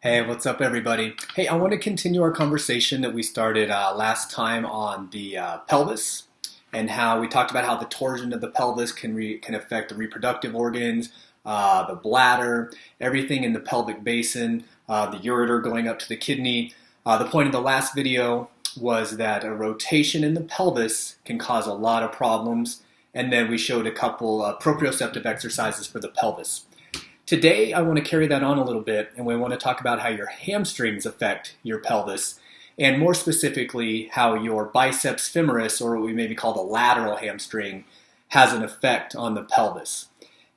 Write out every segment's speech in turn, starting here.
Hey, what's up everybody? Hey, I want to continue our conversation that we started last time on the pelvis and how we talked about how the torsion of the pelvis can affect the reproductive organs, the bladder, everything in the pelvic basin, the ureter going up to the kidney. The point of the last video was that a rotation in the pelvis can cause a lot of problems, and then we showed a couple proprioceptive exercises for the pelvis. Today, I want to carry that on a little bit, and we want to talk about how your hamstrings affect your pelvis, and more specifically, how your biceps femoris, or what we maybe call the lateral hamstring, has an effect on the pelvis.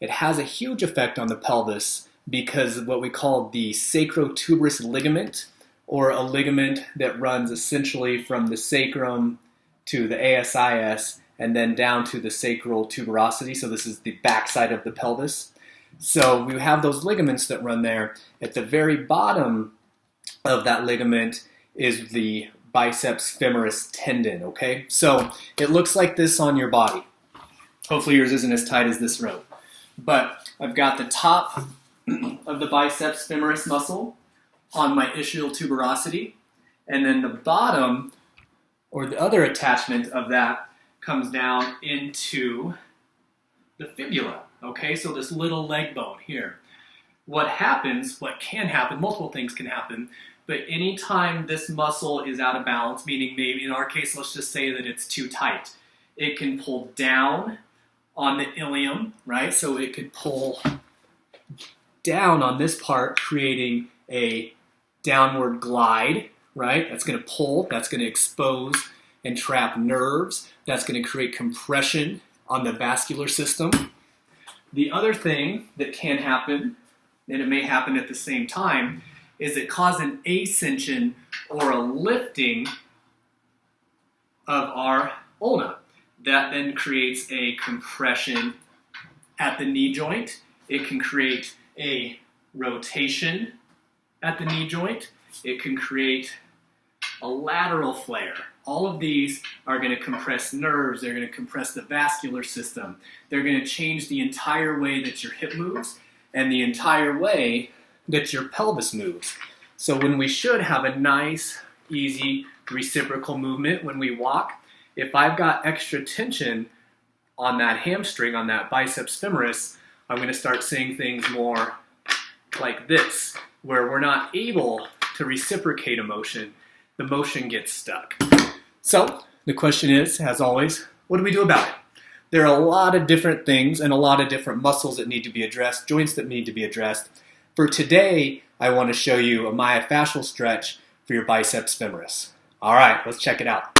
It has a huge effect on the pelvis because of what we call the sacrotuberous ligament, or a ligament that runs essentially from the sacrum to the ASIS, and then down to the sacral tuberosity, so this is the backside of the pelvis. So we have those ligaments that run there. At the very bottom of that ligament is the biceps femoris tendon, okay? So it looks like this on your body. Hopefully yours isn't as tight as this rope. But I've got the top of the biceps femoris muscle on my ischial tuberosity, and then the bottom, or the other attachment of that, comes down into the fibula. Okay, so this little leg bone here. What can happen, multiple things can happen, but anytime this muscle is out of balance, meaning maybe in our case, let's just say that it's too tight, it can pull down on the ilium, right? So it could pull down on this part, creating a downward glide, right? That's going to pull, that's going to expose and trap nerves, that's going to create compression on the vascular system. The other thing that can happen, and it may happen at the same time, is it causes an ascension or a lifting of our ulna. That then creates a compression at the knee joint. It can create a rotation at the knee joint. It can create a lateral flare. All of these are going to compress nerves, they're going to compress the vascular system, they're going to change the entire way that your hip moves and the entire way that your pelvis moves. So when we should have a nice, easy, reciprocal movement when we walk, if I've got extra tension on that hamstring, on that biceps femoris, I'm going to start seeing things more like this, where we're not able to reciprocate a motion. The motion gets stuck. So the question is, as always, what do we do about it? There are a lot of different things and a lot of different muscles that need to be addressed, joints that need to be addressed. For today, I want to show you a myofascial stretch for your biceps femoris. All right, let's check it out.